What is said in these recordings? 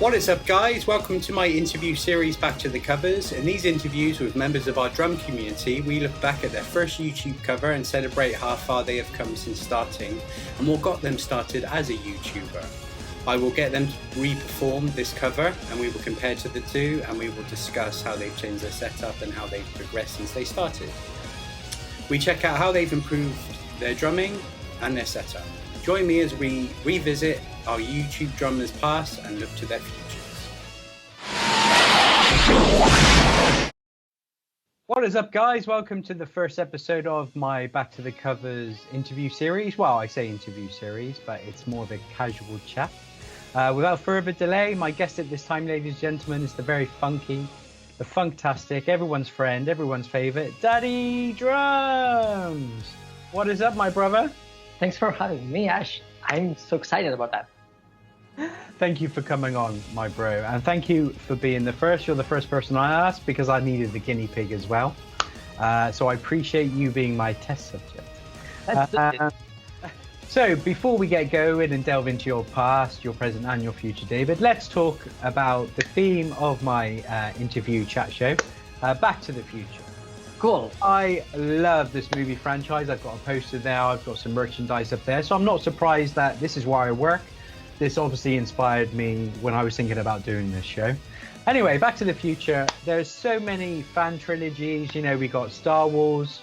What is up, guys? Welcome to my interview series, Back to the Covers. In these interviews with members of our drum community, we look back at their first YouTube cover and celebrate how far they have come since starting and what got them started as a YouTuber. I will get them to re-perform this cover and we will compare to the two, and we will discuss how they've changed their setup and how they've progressed since they started. We check out how they've improved their drumming and their setup. Join me as we revisit our YouTube drummers past and look to their futures. What is up, guys? Welcome to the first episode of my Back to the Covers interview series. Well, I say interview series, but it's more of a casual chat. Without further delay, my guest at this time, ladies and gentlemen, is the very funky, the funktastic, everyone's friend, everyone's favorite, Dani Drums. What is up, my brother? Thanks for having me, Ash. I'm so excited about that. Thank you for coming on, my bro. And thank you for being the first. You're the first person I asked because I needed the guinea pig as well. So I appreciate you being my test subject. So before we get going and delve into your past, your present and your future, David, let's talk about the theme of my interview chat show, Back to the Future. Cool. I love this movie franchise. I've got a poster there. I've got some merchandise up there. So I'm not surprised that this is where I work. This obviously inspired me when I was thinking about doing this show. Anyway, Back to the Future. There's so many fan trilogies. You know, we got Star Wars,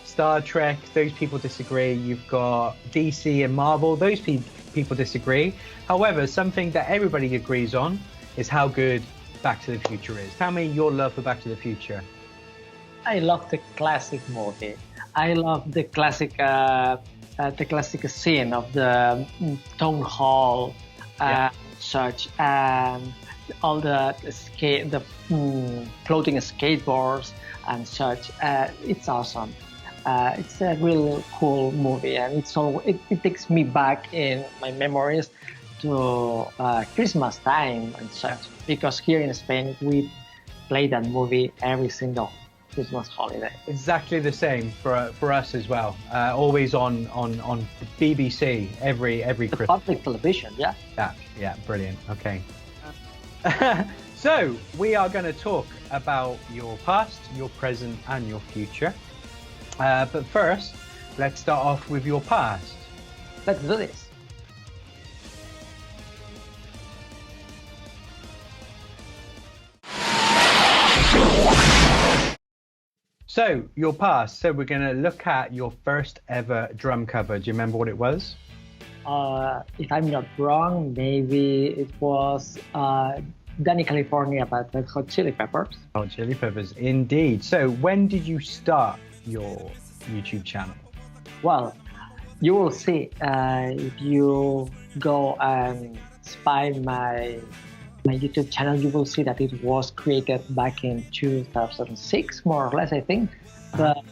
Star Trek. Those people disagree. You've got DC and Marvel. Those people disagree. However, something that everybody agrees on is how good Back to the Future is. Tell me your love for Back to the Future. I love the classic movie. I love the classic scene of the town hall, such, and all the floating skateboards and such. It's awesome. It's a really cool movie, and it takes me back in my memories to Christmas time and such. Because here in Spain, we play that movie every single Christmas holiday. Exactly the same for us as well. Always on BBC every Christmas. Public television, yeah. Yeah, brilliant. Okay. So we are going to talk about your past, your present, and your future. But first, let's start off with your past. Let's do this. So, your past. So, we're going to look at your first ever drum cover. Do you remember what it was? If I'm not wrong, maybe it was Dani, California by Red Hot Chili Peppers. Hot Chili Peppers, indeed. So, when did you start your YouTube channel? Well, you will see if you go and spy my YouTube channel, you will see that it was created back in 2006, more or less, I think. But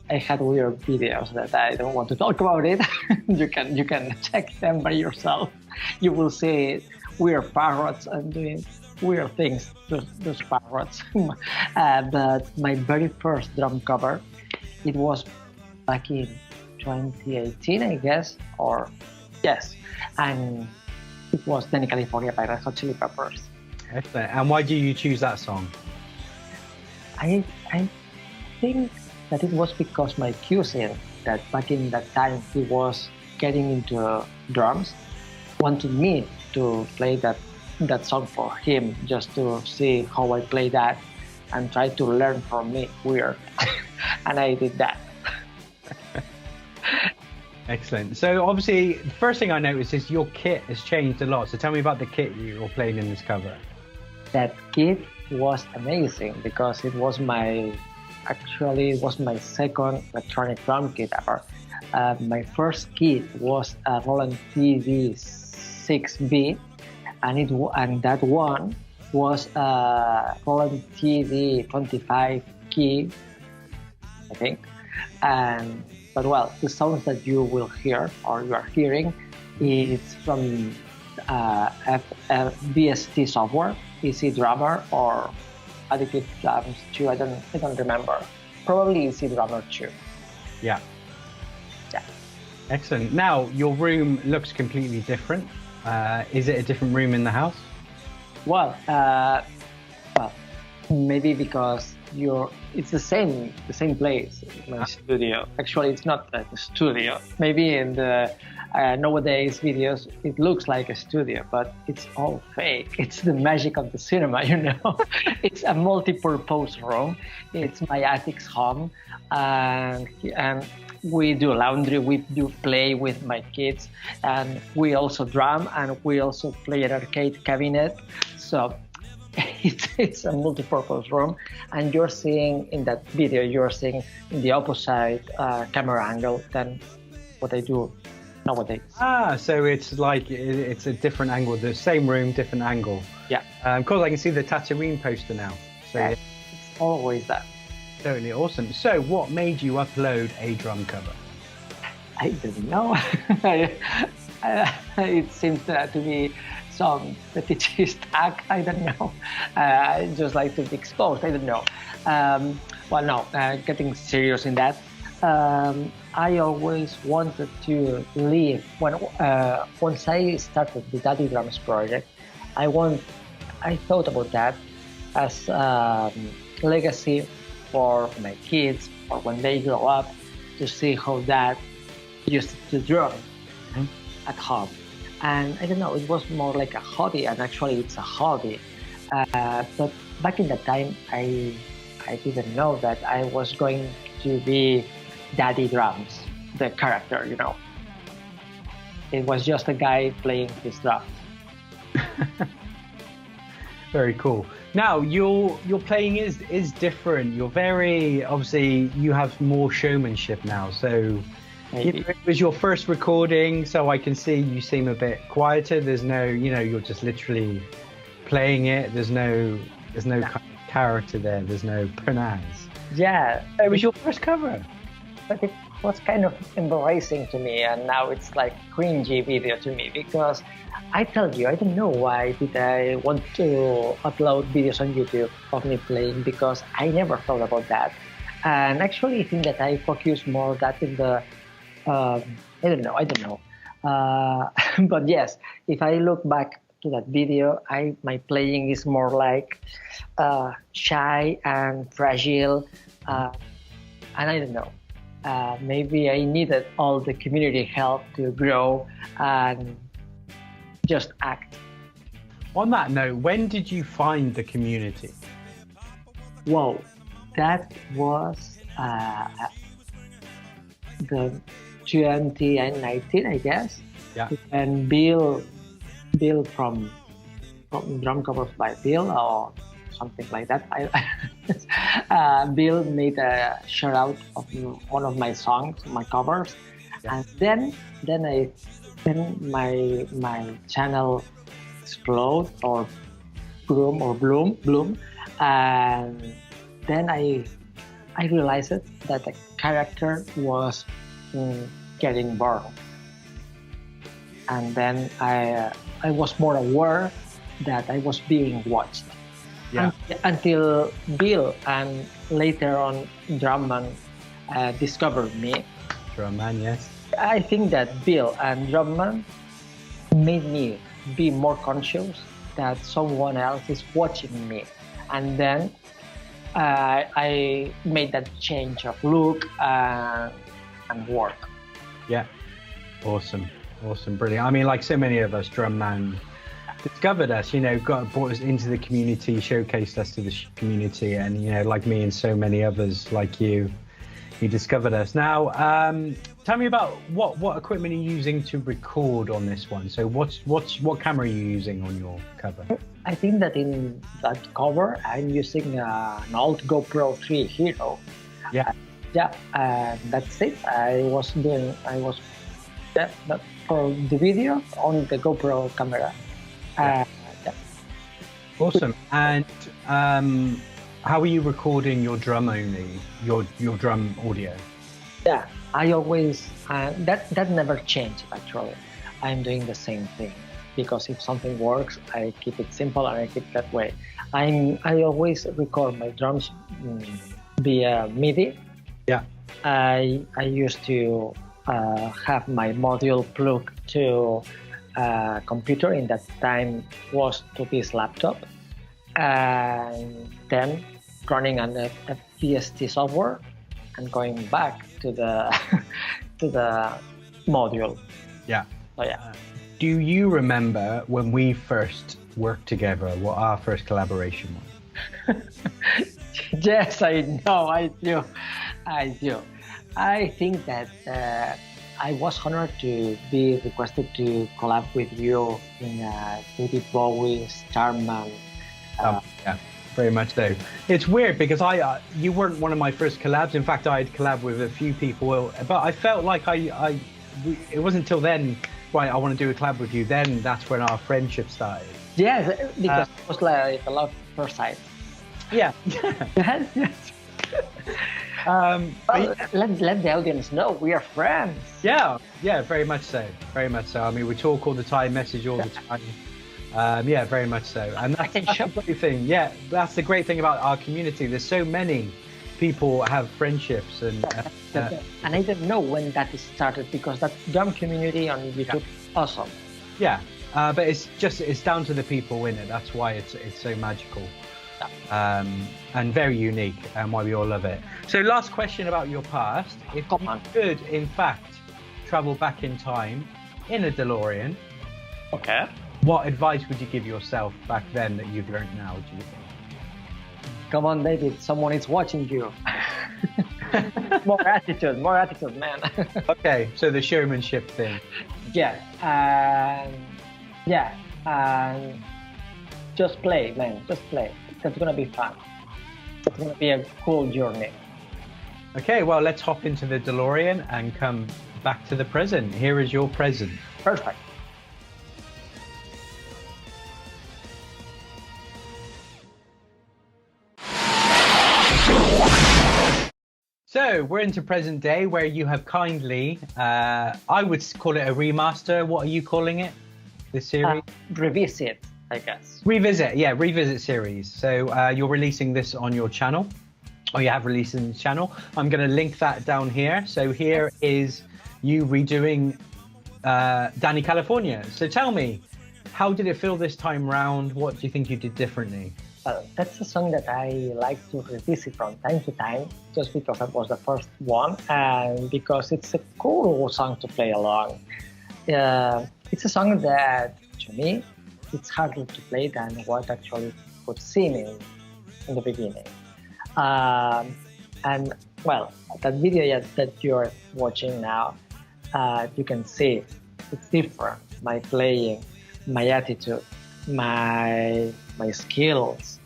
I had weird videos that I don't want to talk about it. You can check them by yourself. You will see weird parrots and doing weird things, those parrots. But my very first drum cover, it was back in 2018, I guess, or yes. And it was Dani, California by Red Hot Chili Peppers. Excellent. And why did you choose that song? I think that it was because my cousin, that back in that time he was getting into drums, wanted me to play that song for him, just to see how I play that and try to learn from me. Weird. And I did that. Excellent. So obviously, the first thing I noticed is your kit has changed a lot. So tell me about the kit you're playing in this cover. That kit was amazing because it was my second electronic drum kit ever. My first kit was a Roland TD6B, and that one was a Roland TD25 key, I think. But well, the sounds that you will hear, or you are hearing, is from VST software, Easy Drummer, or Adequate Drums 2. I don't remember. Probably Easy Drummer 2. Yeah. Excellent. Now your room looks completely different. Is it a different room in the house? Well, well, maybe because it's the same place, my studio. Actually, it's not a studio. Maybe in the nowadays videos, it looks like a studio, but it's all fake. It's the magic of the cinema, you know. It's a multi-purpose room. It's my attic's home, and we do laundry. We do play with my kids, and we also drum, and we also play an arcade cabinet. So it's a multi-purpose room, and you're seeing in that video, you're seeing in the opposite camera angle than what I do nowadays. So it's like it's a different angle, the same room, different angle. Yeah. Of course, I can see the Tatooine poster now. So yeah, it's always that. Totally awesome. So what made you upload a drum cover? I don't know. It seems to be some fetishist act. I don't know. I just like to be exposed. I don't know. Well, no, getting serious in that. I always wanted to leave. Once I started the Daddy Drums project, I thought about that as legacy for my kids, or when they grow up, to see how Dad used to drum at home. And I don't know, it was more like a hobby, and actually it's a hobby. But back in that time, I didn't know that I was going to be Daddy Drums, the character, you know. It was just a guy playing his drums. Very cool. Now your playing is different. You're very, obviously you have more showmanship now. So it was your first recording, so I can see you seem a bit quieter. There's no, you're just literally playing it. There's no kind of character there. There's no panache. Yeah, it was your first cover. But it was kind of embarrassing to me, and now it's like cringy video to me, because I tell you, I don't know why did I want to upload videos on YouTube of me playing, because I never thought about that. And actually I think that I focus more that in the, I don't know. But yes, if I look back to that video, my playing is more like shy and fragile, and I don't know. Maybe I needed all the community help to grow and just act. On that note, when did you find the community? Well, that was the 2019, I guess. Yeah. And Bill from Drum Covers by Bill or something like that. Bill made a shout out of one of my songs, my covers, and then my channel explode or bloom, and then I realized that the character was getting bored, and then I was more aware that I was being watched. Yeah. Until Bill and later on Drumman discovered me. Drumman, yes. I think that Bill and Drumman made me be more conscious that someone else is watching me. And then I made that change of look and work. Yeah. Awesome, brilliant. I mean, like so many of us, Drumman discovered us, brought us into the community, showcased us to the community, and like me and so many others like you discovered us. Now, tell me about what equipment are you using to record on this one? So what camera are you using on your cover? I think that in that cover I'm using an old GoPro Hero. Yeah. That's it. I was for the video on the GoPro camera. Yeah. Awesome. And how are you recording your drum only, your drum audio? Yeah, I always that never changed actually. I'm doing the same thing, because if something works, I keep it simple and I keep it that way. I always record my drums via MIDI. Yeah. I used to have my module plugged to computer in that time was to this laptop, and then running on a VST software and going back to the to the module. Yeah. So yeah. Do you remember when we first worked together, what our first collaboration was? Yes, I know, I do. I think that I was honored to be requested to collab with you in David Bowie's Charman. Yeah, very much so. It's weird because you weren't one of my first collabs. In fact, I had collabed with a few people, but I felt like it wasn't until then, right, I want to do a collab with you. Then that's when our friendship started. Yes, because it was like a love first sight. Yeah. Yes. Let the audience know we are friends. Yeah, very much so. Very much so. I mean, we talk all the time, message all the time. Yeah, very much so. And that's the great thing. Yeah, that's the great thing about our community. There's so many people have friendships, and I don't know when that started, because that drum community on YouTube, awesome. Yeah, but it's down to the people in it. That's why it's so magical. And very unique, and why we all love it. So last question about your past. If you could, in fact, travel back in time in a DeLorean, okay, what advice would you give yourself back then that you've learned now, do you think? Come on, David, someone is watching you. More attitude, man. Okay, so the showmanship thing. Yeah, just play, man, just play. That's gonna be fun. It's gonna be a cool journey. Okay, well, let's hop into the DeLorean and come back to the present. Here is your present. Perfect. So we're into present day, where you have kindly, I would call it a remaster. What are you calling it, this series? Revisit, I guess. Revisit series. So you're releasing this on your channel, or you have released in the channel. I'm going to link that down here. So here is you redoing Dani, California. So tell me, how did it feel this time round? What do you think you did differently? That's a song that I like to revisit from time to time, just because that was the first one, and because it's a cool song to play along. It's a song that, to me, it's harder to play than what actually was seen in the beginning. And well, that video that you're watching now, you can see it's different. My playing, my attitude, my skills,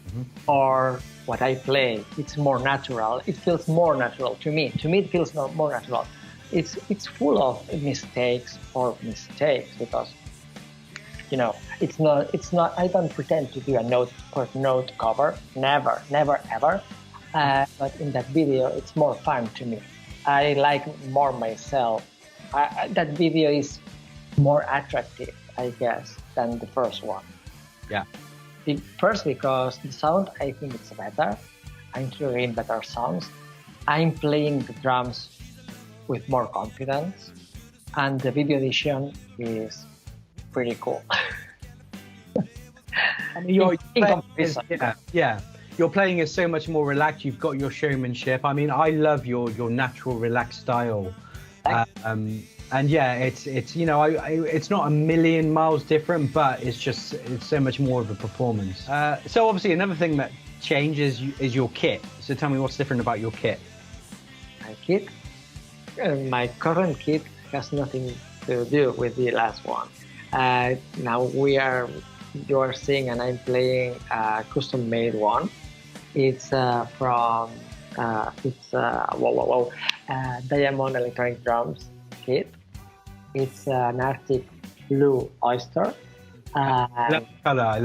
or what I play, it's more natural. It feels more natural to me. To me, it feels more natural. It's full of mistakes, because it's not. I don't pretend to do a note per note cover. Never, ever. But in that video, it's more fun to me. I like more myself. That video is more attractive, I guess, than the first one. Yeah. First, because the sound, I think it's better. I'm hearing better sounds. I'm playing the drums with more confidence, and the video edition is pretty cool. I mean, you're playing is so much more relaxed. You've got your showmanship. I mean, I love your natural, relaxed style. And yeah, it's it's not a million miles different, but it's so much more of a performance. So obviously another thing that changes is your kit. So tell me what's different about your kit. My kit? My current kit has nothing to do with the last one. Now you are seeing, and I'm playing a custom-made one. It's from Diamond Electronic Drums kit. It's an Arctic Blue Oyster. I love the color. I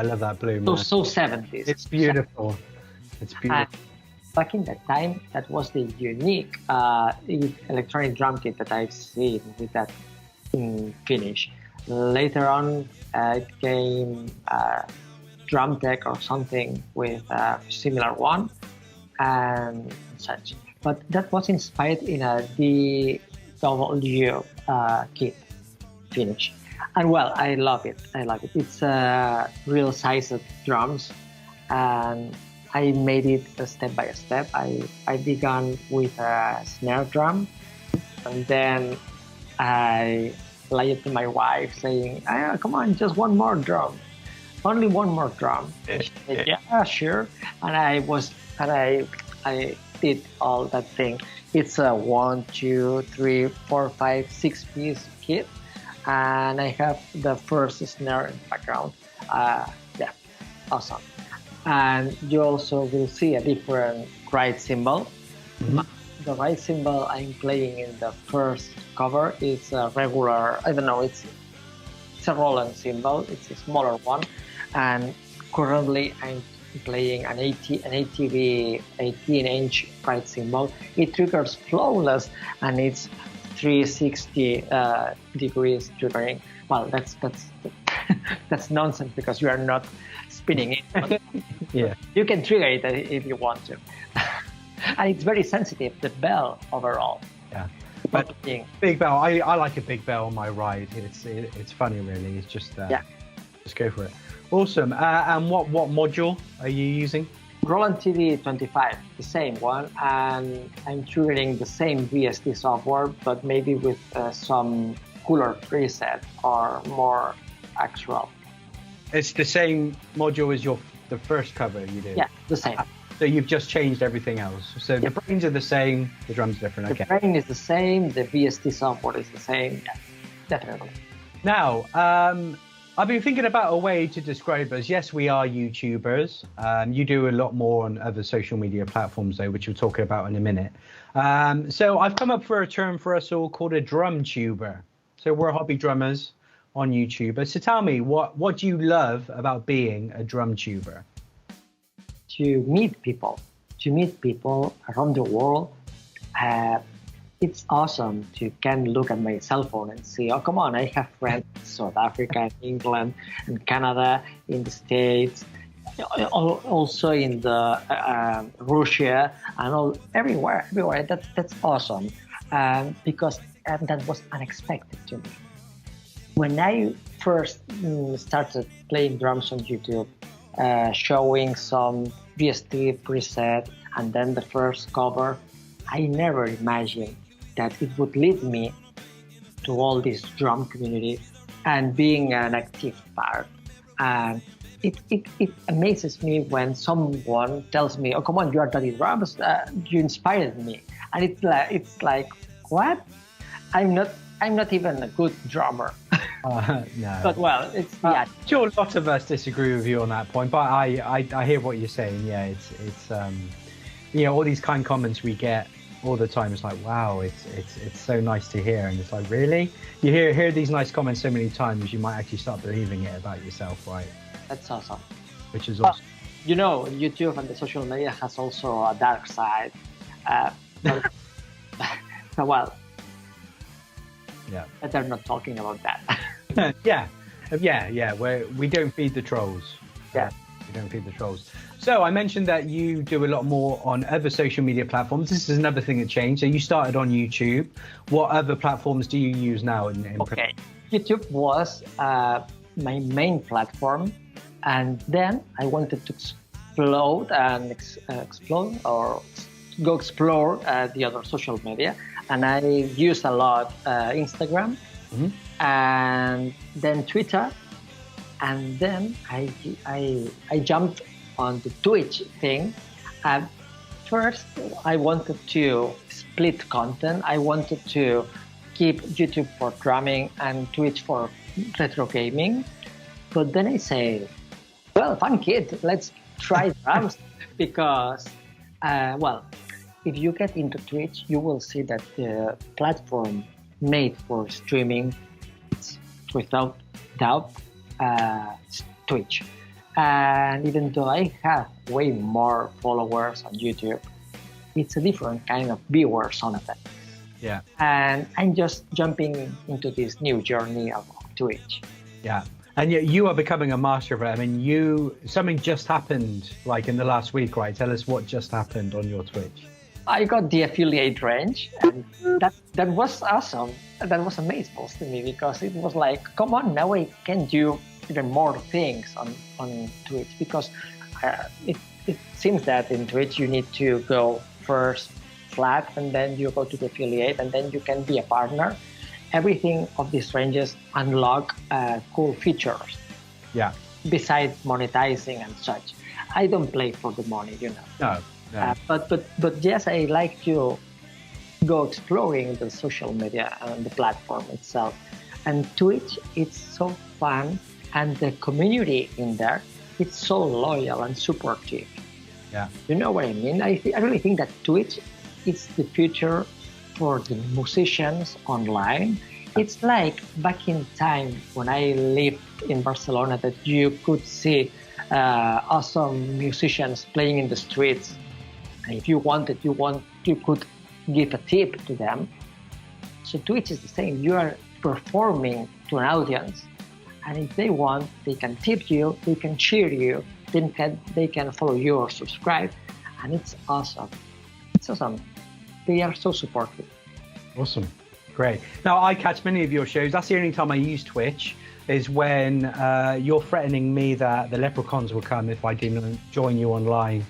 love that blue. So 70s. It's beautiful. It's beautiful. Back in that time, that was the unique electronic drum kit that I've seen with that finish. Later on, it came Drum Tech or something with a similar one and such. But that was inspired in a DW kit finish. And well, I love it. I love it. It's real sized drums, and I made it step by step. I began with a snare drum, and then I lied to my wife saying, come on, just one more drum. Only one more drum. And she said, yeah, sure. And I did all that thing. It's a 1, 2, 3, 4, 5, 6 piece kit. And I have the first snare in the background. Yeah, awesome. And you also will see a different ride cymbal. Mm-hmm. The ride cymbal I'm playing in the first cover is a regular, I don't know, it's a Roland cymbal. It's a smaller one. And currently I'm playing an ATV 18-inch ride cymbal. It triggers flawless, and it's 360 degrees triggering. Well, that's that's nonsense because you are not spinning it. Yeah, you can trigger it if you want to. And it's very sensitive, the bell overall. Yeah, but big bell. I like a big bell on my ride. It's funny, really. It's just just go for it. Awesome. And what module are you using? Roland TV 25, the same one, and I'm triggering the same VST software, but maybe with some cooler preset or more actual. It's the same module as the first cover you did? Yeah, the same. So you've just changed everything else. So the brains are the same, the drums different. Okay. The brain is the same, the VST software is the same. Yeah, definitely. Now, I've been thinking about a way to describe us. Yes, we are YouTubers. You do a lot more on other social media platforms, though, which we'll talk about in a minute. So I've come up for a term for us all called a drum tuber. So we're hobby drummers on YouTube. So tell me, what do you love about being a drum tuber? To meet people around the world. It's awesome to can look at my cell phone and see, oh, come on, I have friends in South Africa, England, and Canada, in the States, also in the Russia, and everywhere. That's awesome, because that was unexpected to me. When I first started playing drums on YouTube, showing some VST preset and then the first cover, I never imagined that it would lead me to all this drum community and being an active part. And it amazes me when someone tells me, oh, come on, you are Dani drums, you inspired me. And it's like, what? I'm not even a good drummer. No. But well, it's sure, a lot of us disagree with you on that point, but I hear what you're saying. Yeah, it's all these kind comments we get all the time. It's like, wow, it's so nice to hear, and it's like, really? You hear these nice comments so many times, you might actually start believing it about yourself, right? That's awesome. Which is awesome. YouTube and the social media has also a dark side. Well. Yeah. But they're not talking about that. yeah. We don't feed the trolls. Yeah. We don't feed the trolls. So I mentioned that you do a lot more on other social media platforms. This is another thing that changed. So you started on YouTube. What other platforms do you use now? Okay. YouTube was my main platform. And then I wanted to explode the other social media. And I use a lot Instagram, and then Twitter, and then I jumped on the Twitch thing. First, I wanted to split content. I wanted to keep YouTube for drumming and Twitch for retro gaming. But then I say, well, fun kid, let's try drums because, if you get into Twitch, you will see that the platform made for streaming, it's without doubt Twitch. And even though I have way more followers on YouTube, it's a different kind of viewers on it. Yeah. And I'm just jumping into this new journey of Twitch. Yeah. And you are becoming a master of it. I mean, something just happened like in the last week, right? Tell us what just happened on your Twitch. I got the affiliate range, and that was awesome. That was amazing to me because it was like, come on, now I can do even more things on Twitch because it seems that in Twitch you need to go first flat and then you go to the affiliate and then you can be a partner. Everything of these ranges unlock cool features. Yeah. Besides monetizing and such. I don't play for the money, No. But yes, I like to go exploring the social media and the platform itself. And Twitch, it's so fun, and the community in there, it's so loyal and supportive. Yeah. You know what I mean? I really think that Twitch is the future for the musicians online. It's like back in time when I lived in Barcelona that you could see awesome musicians playing in the streets. And if you wanted, you could give a tip to them. So Twitch is the same. You are performing to an audience, and if they want, they can tip you, they can cheer you, they can follow you or subscribe, and it's awesome. It's awesome. They are so supportive. Awesome. Great. Now, I catch many of your shows. That's the only time I use Twitch, is when you're threatening me that the leprechauns will come if I didn't join you online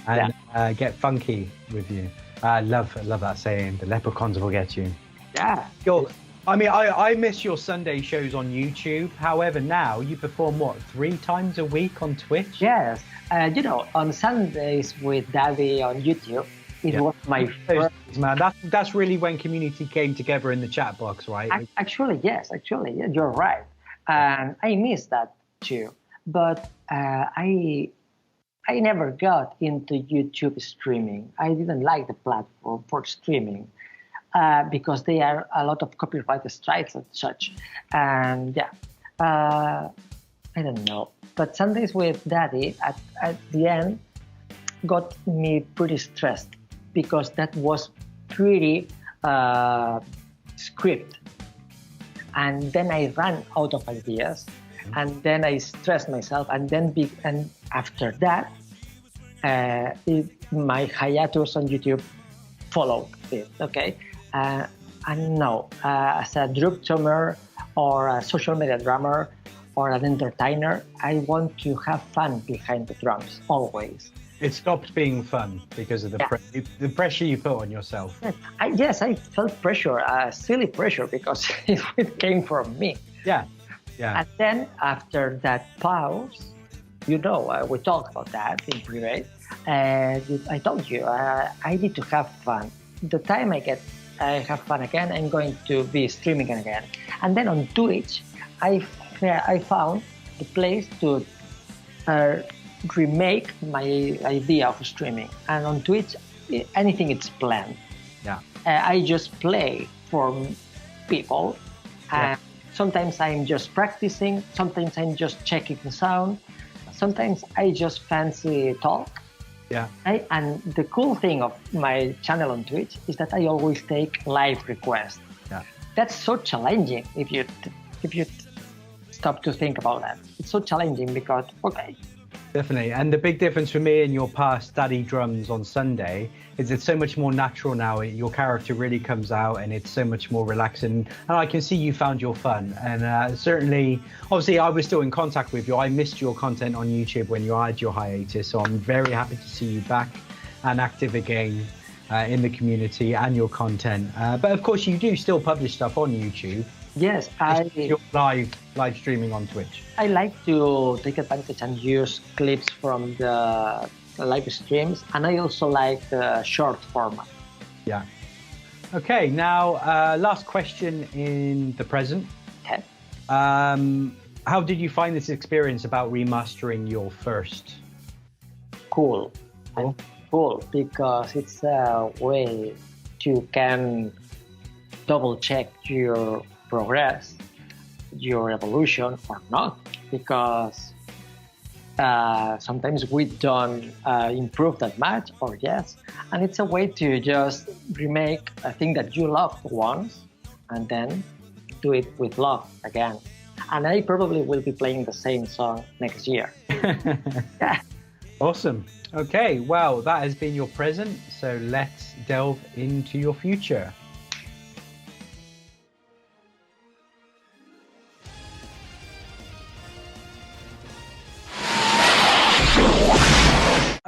and get funky with you. I love that saying, the leprechauns will get you. Yeah. I miss your Sunday shows on YouTube. However, now you perform, 3 times a week on Twitch? Yes. On Sundays with Dani on YouTube, it was my first. Man, that's really when community came together in the chat box, right? Actually, you're right. And I miss that too. But I never got into YouTube streaming. I didn't like the platform for streaming because there are a lot of copyright strikes and such. And I don't know. But Sundays with Daddy at the end got me pretty stressed because that was pretty script. And then I ran out of ideas, and then I stressed myself, and after that, my hiatus on YouTube followed it. Okay, and now as a drummer or a social media drummer or an entertainer, I want to have fun behind the drums always. It stopped being fun because of the pressure you put on yourself. I felt pressure, silly pressure, because it came from me. Yeah. And then after that pause, we talked about that in private, and I told you I need to have fun. The time I have fun again, I'm going to be streaming again. And then on Twitch, I found the place to remake my idea of streaming. And on Twitch, anything is planned. Yeah. I just play for people. Sometimes I'm just practicing. Sometimes I'm just checking the sound. Sometimes I just fancy talk. Yeah. And the cool thing of my channel on Twitch is that I always take live requests. Yeah. That's so challenging if you stop to think about that. It's so challenging because, Definitely. And the big difference for me and your past Daddy Drums on Sunday is it's so much more natural now. Your character really comes out and it's so much more relaxing. And I can see you found your fun. And certainly, obviously, I was still in contact with you. I missed your content on YouTube when you had your hiatus. So I'm very happy to see you back and active again in the community and your content. But of course, you do still publish stuff on YouTube. Yes, You're live streaming on Twitch. I like to take advantage and use clips from the live streams, and I also like the short format. Yeah. Okay, now last question in the present. Okay. How did you find this experience about remastering your first? Cool, because it's a way you can double check your progress, your evolution or not, because sometimes we don't improve that much, or yes, and it's a way to just remake a thing that you loved once and then do it with love again. And I probably will be playing the same song next year. Yeah. Awesome. Okay, well, that has been your present, so let's delve into your future.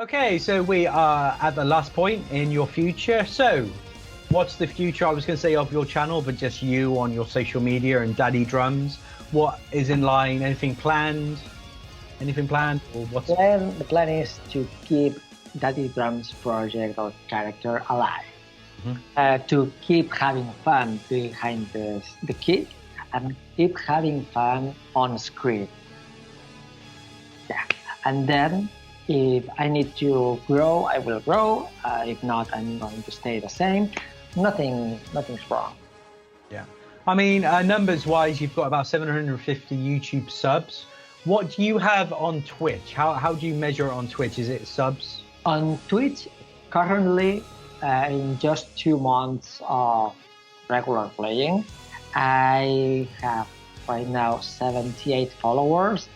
Okay, so we are at the last point in your future. So, what's the future, I was going to say, of your channel, but just you on your social media and Daddy Drums? What is in line? Anything planned? Anything planned? Or what's... The plan is to keep Daddy Drums project or character alive. To keep having fun behind the kit and keep having fun on screen. Yeah, and then if I need to grow, I will grow. If not, I'm going to stay the same. Nothing's wrong. Yeah, I mean, numbers-wise, you've got about 750 YouTube subs. What do you have on Twitch? How do you measure it on Twitch? Is it subs? On Twitch, currently, in just 2 months of regular playing, I have right now 78 followers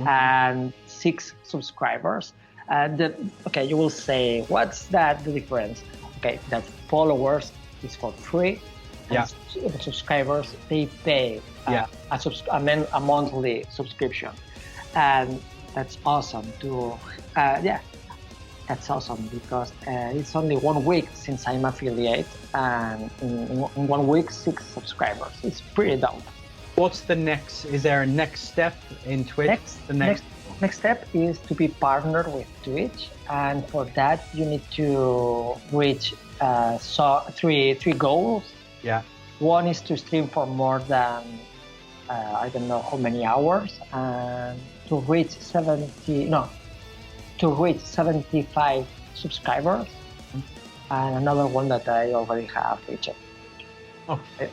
and 6 subscribers. Okay, you will say, what's that the difference? Okay, that followers is for free. Yeah. And the subscribers, they pay a monthly subscription. And that's awesome to, that's awesome because it's only 1 week since I'm affiliate, and in 1 week, 6 subscribers. It's pretty dope. What's the next? Is there a next step in Twitch? Next step is to be partnered with Twitch, and for that you need to reach three goals. Yeah. One is to stream for more than I don't know how many hours, and to reach 75 subscribers. And another one that I already have reached,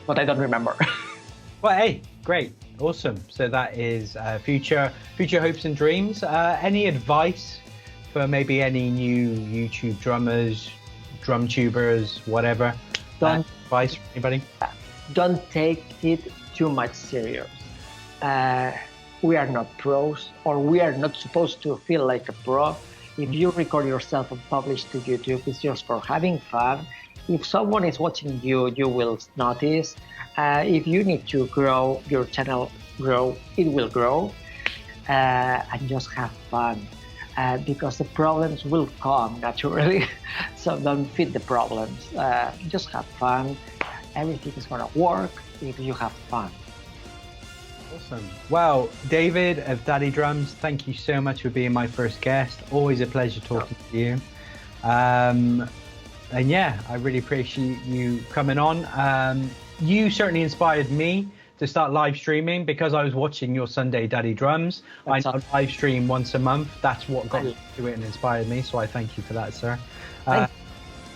but I don't remember. Well, hey, great, awesome. So that is future hopes and dreams. Any advice for maybe any new YouTube drummers, drum tubers, whatever? Advice for anybody? Don't take it too much serious. We are not pros, or we are not supposed to feel like a pro. If you record yourself and publish to YouTube, it's just for having fun. If someone is watching you, you will notice. If you need to grow, your channel it will grow. And just have fun. Because the problems will come naturally. So don't feed the problems. Just have fun. Everything is gonna work if you have fun. Awesome. Well, David of Daddy Drums, thank you so much for being my first guest. Always a pleasure talking to you. And yeah, I really appreciate you coming on. You certainly inspired me to start live streaming because I was watching your Sunday Daddy Drums. I now live stream once a month. That's what got me to it and inspired me. So I thank you for that, sir.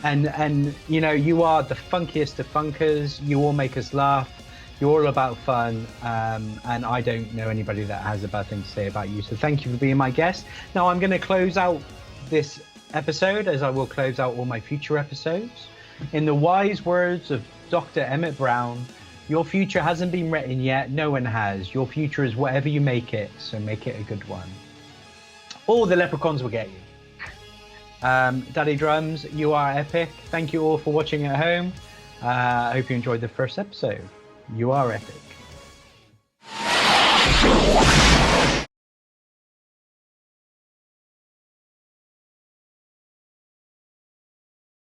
And you know, you are the funkiest of funkers. You all make us laugh. You're all about fun, and I don't know anybody that has a bad thing to say about you. So thank you for being my guest. Now I'm going to close out this episode, as I will close out all my future episodes, in the wise words of Dr. Emmett Brown. Your future hasn't been written yet. No one has. Your future is whatever you make it, so make it a good one. All the leprechauns will get you. Daddy Drums, you are epic. Thank you all for watching at home. I hope you enjoyed the first episode. You are epic.